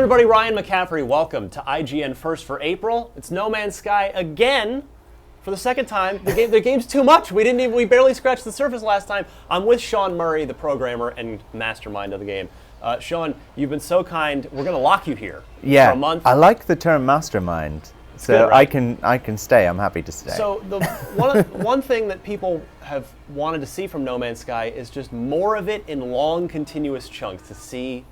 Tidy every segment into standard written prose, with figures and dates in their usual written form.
everybody, Ryan McCaffrey. Welcome to IGN First for April. It's No Man's Sky again for the second time. The game's too much. We barely scratched the surface last time. I'm with Sean Murray, the programmer and mastermind of the game. Sean, you've been so kind. We're going to lock you here for a month. I like the term mastermind. So good, right? I can stay. I'm happy to stay. So one thing that people have wanted to see from No Man's Sky is just more of it in long, continuous chunks to see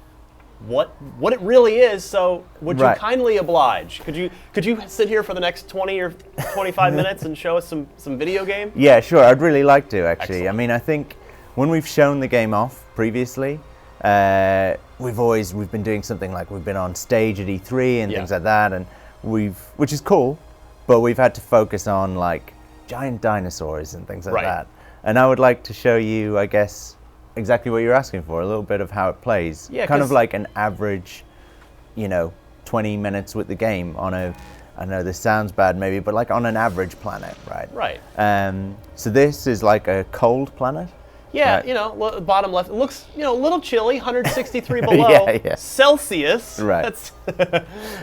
what it really is. So would you kindly oblige? Could you sit here for the next 20 or 25 minutes and show us some video game? Yeah, sure. I'd really like to, actually. Excellent. I mean, I think when we've shown the game off previously, we've been doing something like we've been on stage at E3 and things like that, and which is cool, but we've had to focus on like giant dinosaurs and things like that. And I would like to show you, I guess, exactly what you're asking for, a little bit of how it plays. Yeah, kind of like an average, 20 minutes with the game on a, I know this sounds bad maybe, but like on an average planet, right? Right. So this is like a cold planet. Yeah, right. Bottom left, it looks, a little chilly, 163 below Celsius. Right.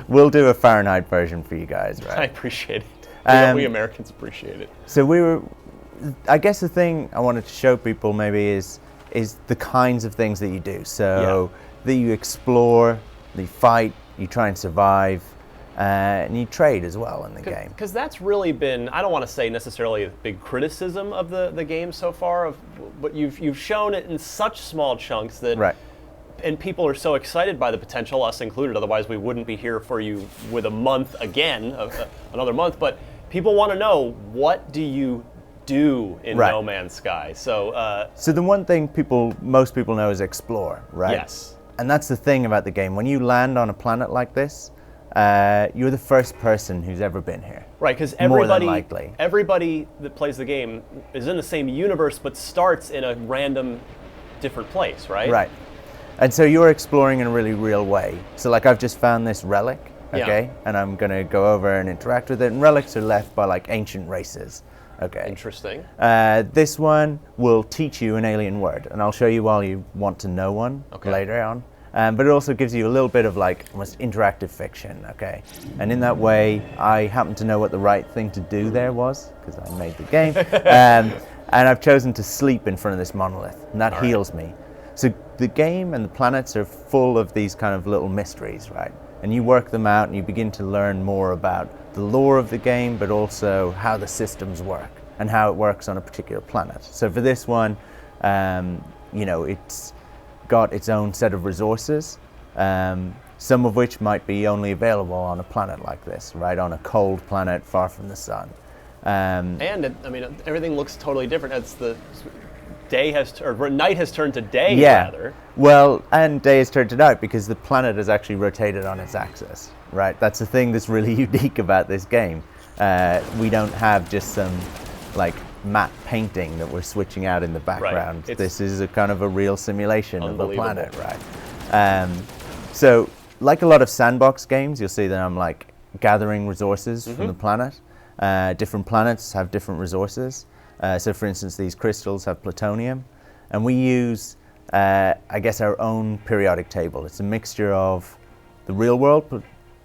We'll do a Fahrenheit version for you guys, right? I appreciate it. We Americans appreciate it. So I guess the thing I wanted to show people maybe is the kinds of things that you do. So that you explore, you fight, you try and survive, and you trade as well in the game. Because that's really been, I don't want to say necessarily a big criticism of the game so far, but you've shown it in such small chunks that, and people are so excited by the potential, us included, otherwise we wouldn't be here for you with a month again, another month, but people want to know, what do you do in No Man's Sky? So the one thing most people know is explore, right? Yes. And that's the thing about the game. When you land on a planet like this, you're the first person who's ever been here. Right, because everybody that plays the game is in the same universe, but starts in a random, different place, right? Right. And so you're exploring in a really real way. So like I've just found this relic, okay? And I'm going to go over and interact with it. And relics are left by like ancient races. Okay. Interesting. This one will teach you an alien word, and I'll show you while you want to know one later on. But it also gives you a little bit of like almost interactive fiction, okay? And in that way, I happen to know what the right thing to do there was, because I made the game. And I've chosen to sleep in front of this monolith, and that heals me. So the game and the planets are full of these kind of little mysteries, right? And you work them out, and you begin to learn more about the lore of the game, but also how the systems work and how it works on a particular planet. So for this one, it's got its own set of resources, some of which might be only available on a planet like this, right? On a cold planet far from the sun. Everything looks totally different. It's the night has turned to day, rather. Well, and day has turned to night because the planet has actually rotated on its axis, right? That's the thing that's really unique about this game. We don't have just some like matte painting that we're switching out in the background. Right. This is a kind of a real simulation of the planet, right? So like a lot of sandbox games, you'll see that I'm like gathering resources from the planet. Different planets have different resources. So for instance, these crystals have plutonium, and we use, I guess, our own periodic table. It's a mixture of the real world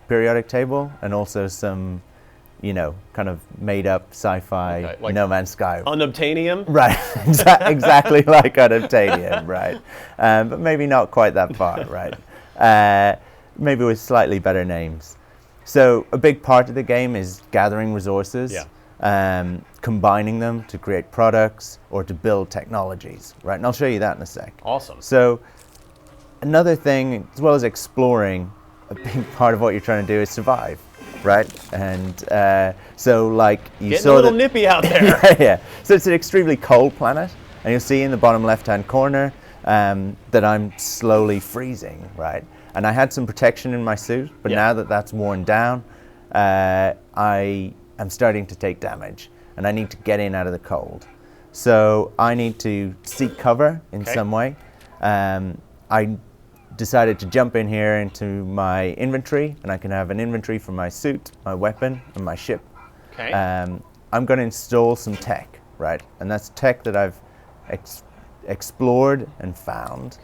periodic table and also some, kind of made up sci-fi like No Man's Sky. Unobtainium? Right, exactly like unobtainium, right. But maybe not quite that far, right. Maybe with slightly better names. So a big part of the game is gathering resources. Combining them to create products or to build technologies, right? And I'll show you that in a sec. Awesome. So another thing, as well as exploring, a big part of what you're trying to do is survive, right? And so like you Getting saw a little nippy out there. yeah. So it's an extremely cold planet, and you'll see in the bottom left-hand corner that I'm slowly freezing, right? And I had some protection in my suit, but now that that's worn down, I'm starting to take damage, and I need to get in out of the cold. So I need to seek cover in some way. I decided to jump in here into my inventory, and I can have an inventory for my suit, my weapon, and my ship. Okay. I'm going to install some tech, right? And that's tech that I've explored and found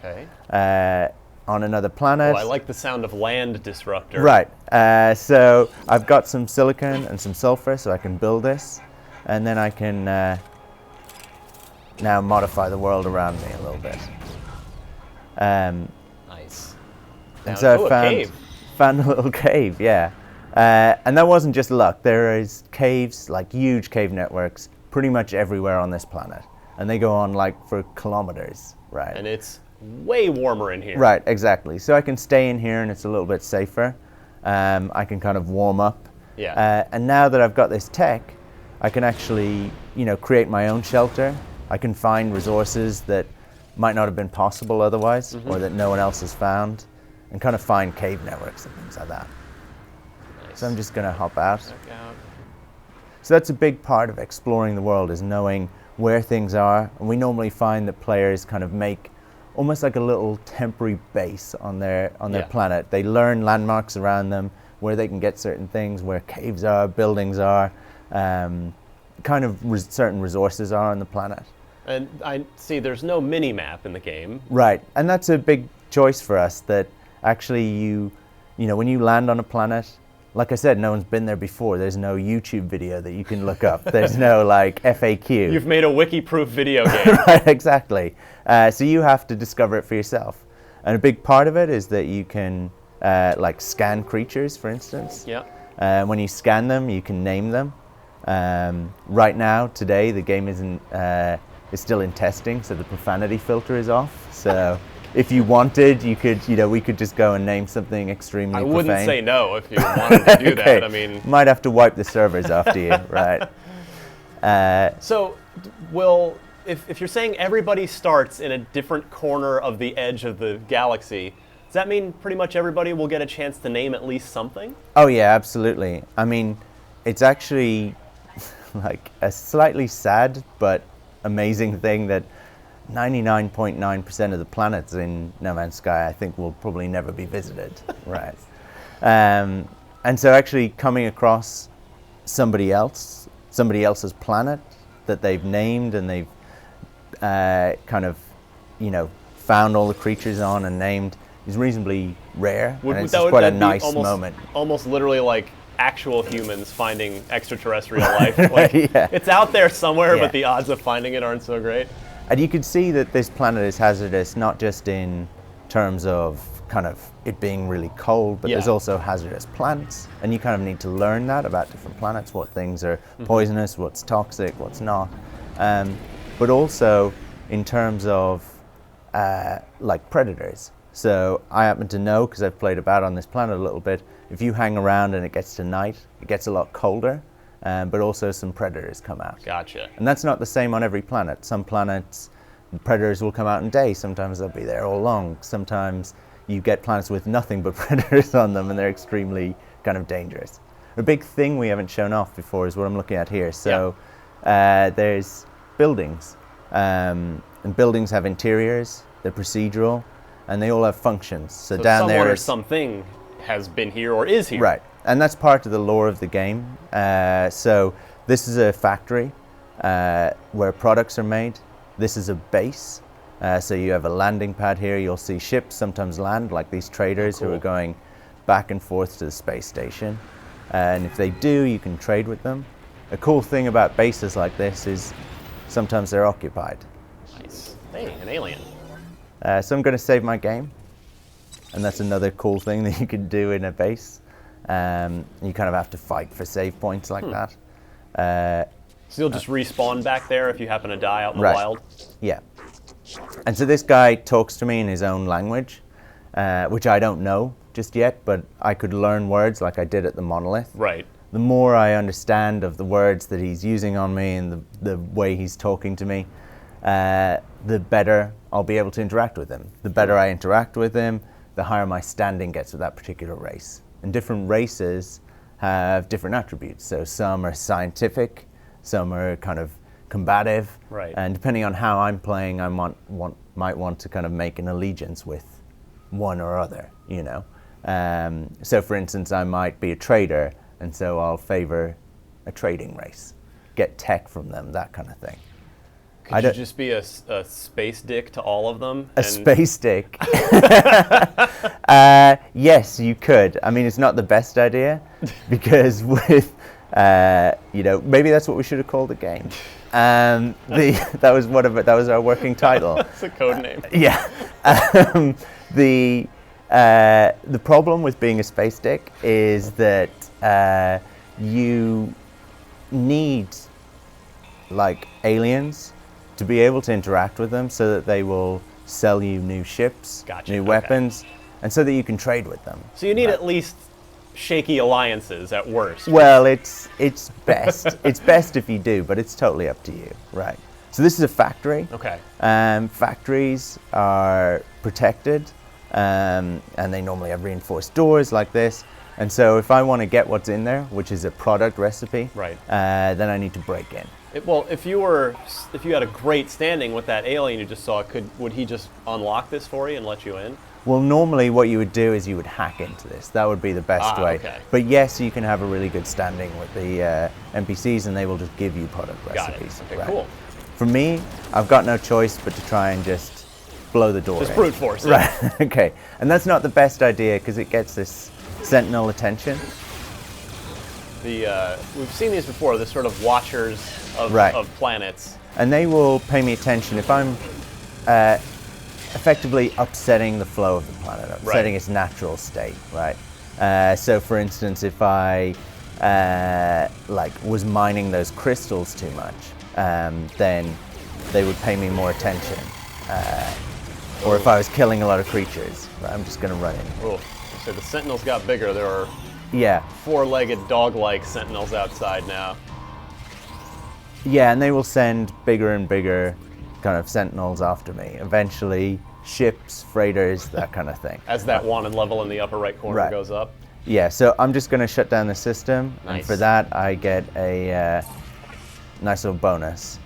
on another planet. Oh, I like the sound of land disruptor. Right. So I've got some silicon and some sulfur, so I can build this, and then I can now modify the world around me a little bit. Nice. And so I found a little cave, yeah. And that wasn't just luck. There is caves, like huge cave networks, pretty much everywhere on this planet. And they go on like for kilometers, right? And it's way warmer in here. Right, exactly. So I can stay in here and it's a little bit safer. I can kind of warm up. Yeah. And now that I've got this tech, I can actually, create my own shelter. I can find resources that might not have been possible otherwise, or that no one else has found, and kind of find cave networks and things like that. Nice. So I'm just going to hop out. So that's a big part of exploring the world, is knowing where things are. And we normally find that players kind of make almost like a little temporary base on their planet. They learn landmarks around them, where they can get certain things, where caves are, buildings are, kind of certain resources are on the planet. And I see there's no mini-map in the game. Right, and that's a big choice for us, that actually when you land on a planet, like I said, no one's been there before. There's no YouTube video that you can look up. There's no like FAQ. You've made a wiki-proof video game. Right, exactly. So you have to discover it for yourself. And a big part of it is that you can like scan creatures, for instance. Yeah. When you scan them, you can name them. Right now, today, the game is still in testing, so the profanity filter is off. So if you wanted, you could, we could just go and name something extremely profane. I wouldn't say no if you wanted to do Okay. that. I mean, might have to wipe the servers after you, right? So, if you're saying everybody starts in a different corner of the edge of the galaxy, does that mean pretty much everybody will get a chance to name at least something? Oh yeah, absolutely. I mean, it's actually like a slightly sad but amazing thing that 99.9% of the planets in No Man's Sky, I think, will probably never be visited, right? And so actually coming across somebody else's planet that they've named and they've kind of, found all the creatures on and named is reasonably rare. And it's just quite a nice moment. Almost literally like actual humans finding extraterrestrial life. Like, yeah. It's out there somewhere, but the odds of finding it aren't so great. And you can see that this planet is hazardous, not just in terms of kind of it being really cold, but there's also hazardous plants. And you kind of need to learn that about different planets, what things are poisonous, what's toxic, what's not. But also in terms of like predators. So I happen to know, because I've played about on this planet a little bit, if you hang around and it gets to night, it gets a lot colder. But also some predators come out. Gotcha. And that's not the same on every planet. Some planets, predators will come out in day. Sometimes they'll be there all along. Sometimes you get planets with nothing but predators on them, and they're extremely kind of dangerous. A big thing we haven't shown off before is what I'm looking at here. So there's buildings. And buildings have interiors, they're procedural, and they all have functions. So down there or something has been here or is here. Right. And that's part of the lore of the game. So this is a factory where products are made. This is a base. So you have a landing pad here. You'll see ships sometimes land, like these traders who are going back and forth to the space station. And if they do, you can trade with them. A cool thing about bases like this is sometimes they're occupied. Nice. Hey, an alien. So I'm going to save my game. And that's another cool thing that you can do in a base. You kind of have to fight for save points like that. So you'll just respawn back there if you happen to die out in the wild? Yeah. And so this guy talks to me in his own language, which I don't know just yet, but I could learn words like I did at the monolith. Right. The more I understand of the words that he's using on me and the way he's talking to me, the better I'll be able to interact with him. The better I interact with him, the higher my standing gets with that particular race. And different races have different attributes. So some are scientific, some are kind of combative. Right. And depending on how I'm playing, I might want to kind of make an allegiance with one or other, So for instance, I might be a trader, and so I'll favor a trading race, get tech from them, that kind of thing. Could you just be a space dick to all of them? A space dick? Yes, you could. I mean, it's not the best idea, because with, you know, maybe that's what we should have called the game. That was our working title. That's a code name. Yeah. The problem with being a space dick is that you need like aliens to be able to interact with them so that they will sell you new ships, new weapons, and so that you can trade with them. So you need at least shaky alliances at worst. Well, it's best. It's best if you do, but it's totally up to you, right? So this is a factory. Okay. Factories are protected, and they normally have reinforced doors like this. And so if I want to get what's in there, which is a product recipe, right, then I need to break in. Well, if you had a great standing with that alien you just saw, would he just unlock this for you and let you in? Well, normally what you would do is you would hack into this. That would be the best way. Okay. But yes, you can have a really good standing with the NPCs, and they will just give you product recipes. Got it. Okay, right? cool. For me, I've got no choice but to try and just blow the door Just in. brute force it. Right. Okay. And that's not the best idea because it gets this sentinel attention. We've seen these before. The sort of watchers of planets. And they will pay me attention if I'm effectively upsetting the flow of the planet, upsetting its natural state, right? So for instance, if I was mining those crystals too much, then they would pay me more attention. Or if I was killing a lot of creatures, right, I'm just going to run in. Oh, so the sentinels got bigger. There are four-legged dog-like sentinels outside now. Yeah, and they will send bigger and bigger kind of sentinels after me. Eventually, ships, freighters, that kind of thing. As that wanted level in the upper right corner goes up? Yeah, so I'm just going to shut down the system, and for that I get a nice little bonus.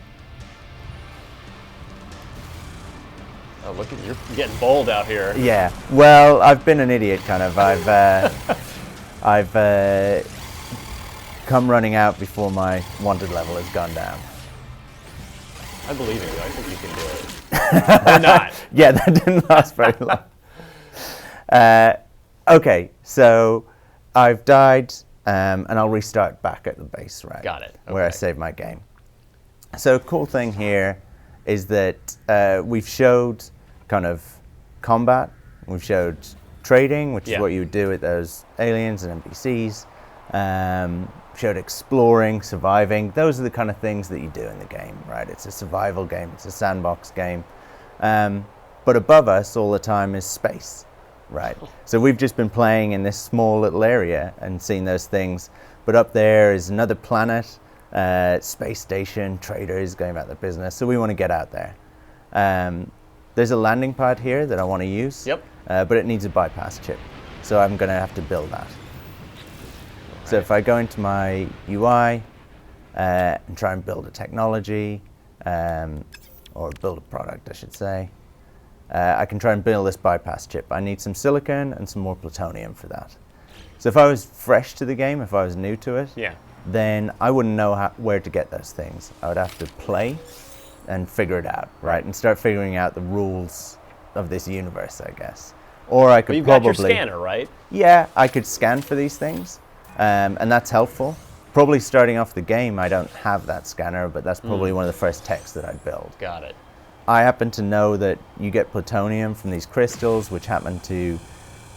Oh, look at you're getting bold out here. Yeah, well, I've been an idiot, kind of. I've come running out before my wanted level has gone down. I believe in you. I think you can do it. Or not. Yeah, that didn't last very long. Okay, so I've died, and I'll restart back at the base, right? Got it. Okay. Where I saved my game. So a cool thing here is that we've showed kind of combat, we've showed trading, which is what you would do with those aliens and NPCs, showed exploring, surviving. Those are the kind of things that you do in the game, right? It's a survival game, it's a sandbox game. But above us all the time is space, right? So we've just been playing in this small little area and seen those things, but up there is another planet, space station, traders going about their business, so we want to get out there. There's a landing pad here that I want to use, but it needs a bypass chip, so I'm going to have to build that. So if I go into my UI and try and build a technology, or build a product, I should say, I can try and build this bypass chip. I need some silicon and some more plutonium for that. So if I was fresh to the game, if I was new to it, then I wouldn't know where to get those things. I would have to play and figure it out, right? And start figuring out the rules of this universe, I guess. Or I could you've probably... got your scanner, right? Yeah, I could scan for these things, and that's helpful. Probably starting off the game, I don't have that scanner, but that's probably one of the first techs that I'd build. Got it. I happen to know that you get plutonium from these crystals, which happen to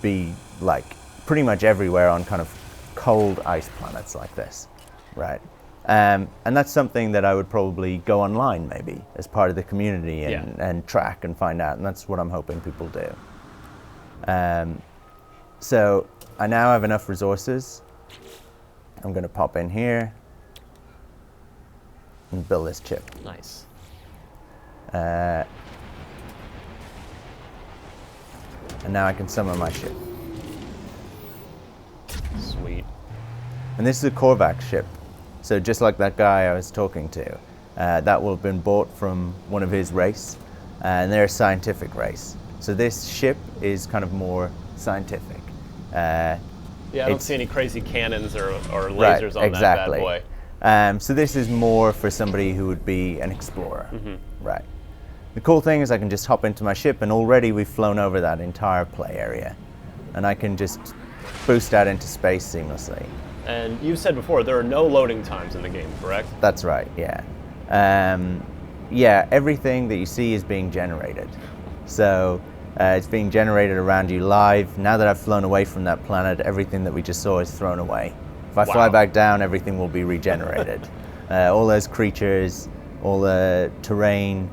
be like pretty much everywhere on kind of cold ice planets like this, right? And that's something that I would probably go online maybe as part of the community and track and find out, and that's what I'm hoping people do. So I now have enough resources. I'm going to pop in here and build this chip. Nice. And now I can summon my ship. Sweet. And this is a Korvax ship. So just like that guy I was talking to, that will have been bought from one of his race, and they're a scientific race. So this ship is kind of more scientific. Yeah, I don't see any crazy cannons or lasers on that bad boy. So this is more for somebody who would be an explorer, right? The cool thing is I can just hop into my ship, and already we've flown over that entire play area, and I can just boost out into space seamlessly. And you said before there are no loading times in the game, correct? That's right, yeah. Yeah, everything that you see is being generated. So it's being generated around you live. Now that I've flown away from that planet, everything that we just saw is thrown away. If I fly back down, everything will be regenerated. All those creatures, all the terrain,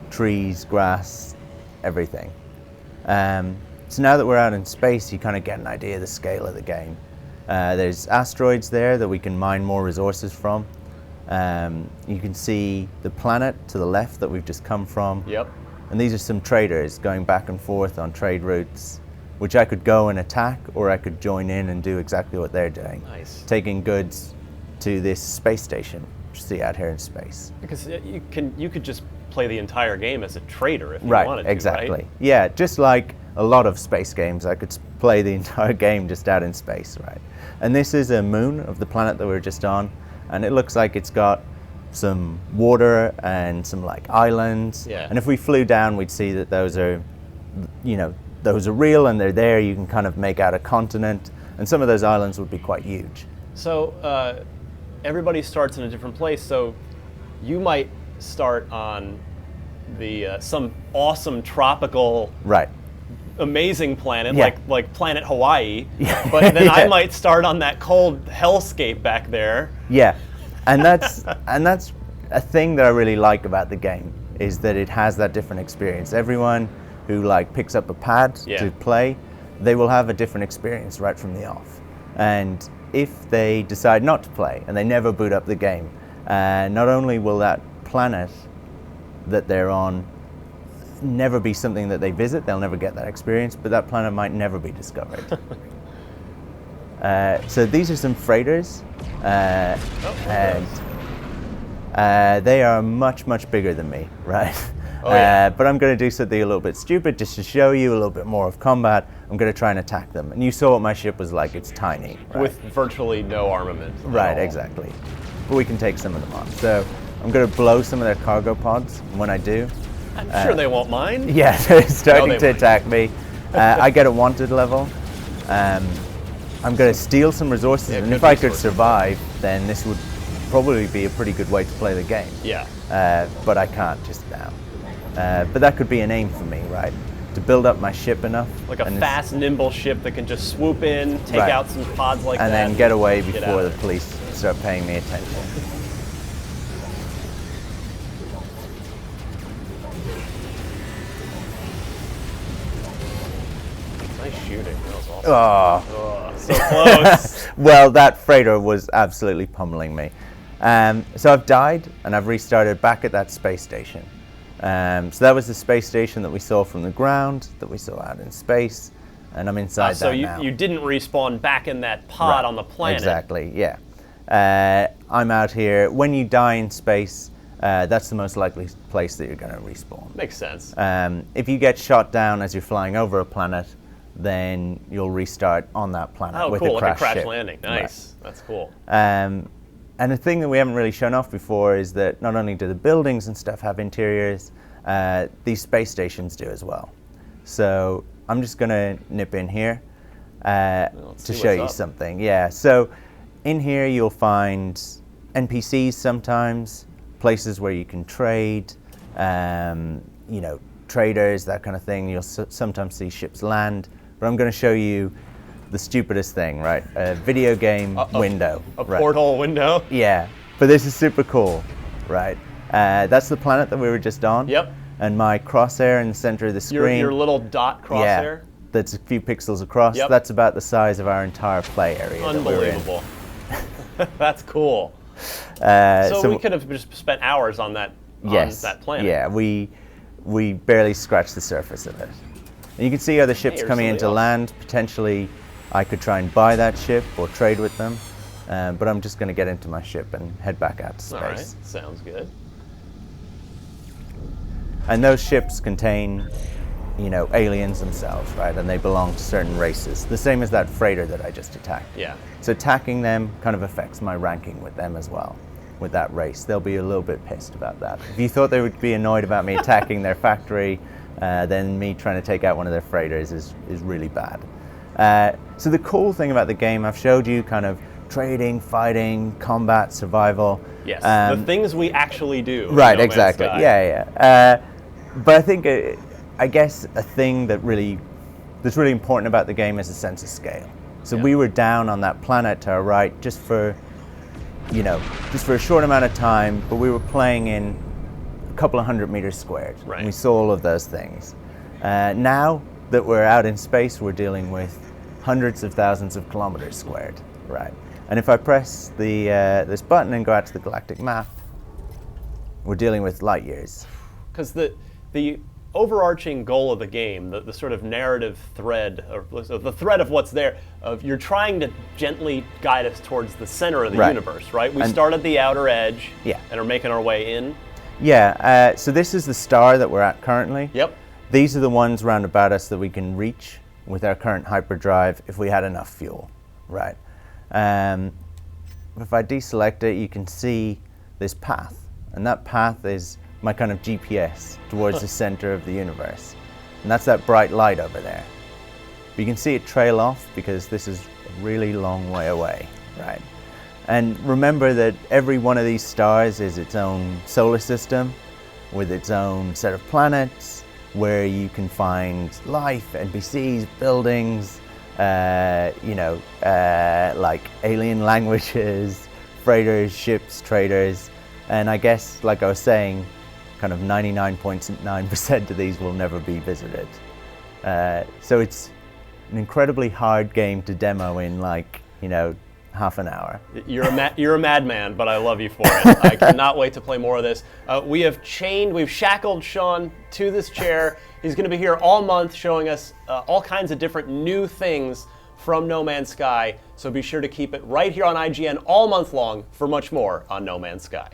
trees, grass, everything. So now that we're out in space, you kind of get an idea of the scale of the game. There's asteroids there that we can mine more resources from. You can see the planet to the left that we've just come from. Yep. And these are some traders going back and forth on trade routes, which I could go and attack, or I could join in and do exactly what they're doing. Nice. Taking goods to this space station, which you see out here in space. Because you could just play the entire game as a trader if you wanted to, exactly. right? Yeah, just like a lot of space games, I could play the entire game just out in space, right? And this is a moon of the planet that we were just on, and it looks like it's got some water and some like islands. Yeah. And if we flew down, we'd see that those are, you know, those are real and they're there. You can kind of make out a continent, and some of those islands would be quite huge. So everybody starts in a different place. So you might start on the some awesome tropical, amazing planet, like planet Hawaii. But then I might start on that cold hellscape back there. Yeah. And that's a thing that I really like about the game, is that it has that different experience. Everyone who like picks up a pad to play, they will have a different experience right from the off. And if they decide not to play and they never boot up the game, not only will that planet that they're on never be something that they visit, they'll never get that experience, but that planet might never be discovered. So these are some freighters, and they are much, much bigger than me, right? But I'm going to do something a little bit stupid just to show you a little bit more of combat. I'm going to try and attack them. And you saw what my ship was like. It's tiny. Right? With virtually no armament. Right, exactly. But we can take some of them on. So I'm going to blow some of their cargo pods. And when I do, I'm sure they won't mind. Yeah, they're starting to attack me. I get a wanted level. I'm going to steal some resources, and if I could survive, then this would probably be a pretty good way to play the game. Yeah. But I can't just now. But that could be an aim for me, right? To build up my ship enough. Like a fast, nimble ship that can just swoop in, take out some pods like and that. And then get away before the police start paying me attention. Nice shooting. That was awesome. Oh, so close. Well, that freighter was absolutely pummeling me. So I've died, and I've restarted back at that space station. So that was the space station that we saw from the ground, that we saw out in space, and I'm inside that now. So you didn't respawn back in that pod on the planet. Exactly, yeah. I'm out here. When you die in space, that's the most likely place that you're going to respawn. Makes sense. If you get shot down as you're flying over a planet, then you'll restart on that planet with a crash like a crash ship. landing. Nice, that's cool. And the thing that we haven't really shown off before is that not only do the buildings and stuff have interiors, these space stations do as well. So I'm just going to nip in here to show you something. Yeah, so in here you'll find NPCs sometimes, places where you can trade, you know, traders, that kind of thing. You'll sometimes see ships land, but I'm going to show you the stupidest thing, right? A video game window. A porthole window? Yeah, but this is super cool, right? That's the planet that we were just on. Yep. And my crosshair in the center of the screen. Your little dot crosshair? Yeah, that's a few pixels across. Yep. That's about the size of our entire play area. Unbelievable. That's cool. So we could have just spent hours on that, that planet. Yeah, we barely scratched the surface of it. And you can see other ships coming into land. Potentially, I could try and buy that ship or trade with them, but I'm just going to get into my ship and head back out to space. All right, sounds good. And those ships contain, you know, aliens themselves, right? And they belong to certain races, the same as that freighter that I just attacked. Yeah. So attacking them kind of affects my ranking with them as well. with that race. They'll be a little bit pissed about that. If you thought they would be annoyed about me attacking their factory, then me trying to take out one of their freighters is really bad. So the cool thing about the game, I've showed you kind of trading, fighting, combat, survival. Yes, the things we actually do. Right, exactly. Yeah. But I think, I guess a thing that's really important about the game is a sense of scale. So we were down on that planet to our right just for a short amount of time, but we were playing in a couple of 100 meters squared. Right. And we saw all of those things. Now that we're out in space, we're dealing with hundreds of thousands of kilometers squared. Right. And if I press this button and go out to the galactic map, we're dealing with light years. Because the overarching goal of the game, the sort of narrative thread, or the thread of what's there, of you're trying to gently guide us towards the center of the universe, right? We start at the outer edge and are making our way in. Yeah, so this is the star that we're at currently. Yep. These are the ones round about us that we can reach with our current hyperdrive if we had enough fuel, right? If I deselect it, you can see this path, and that path is my kind of GPS towards the center of the universe. And that's that bright light over there. But you can see it trail off because this is a really long way away, right? And remember that every one of these stars is its own solar system with its own set of planets where you can find life, NPCs, buildings, like alien languages, freighters, ships, traders. And I guess, like I was saying, kind of 99.9% of these will never be visited. So it's an incredibly hard game to demo in half an hour. You're a madman, but I love you for it. I cannot wait to play more of this. We've shackled Sean to this chair. He's going to be here all month showing us all kinds of different new things from No Man's Sky. So be sure to keep it right here on IGN all month long for much more on No Man's Sky.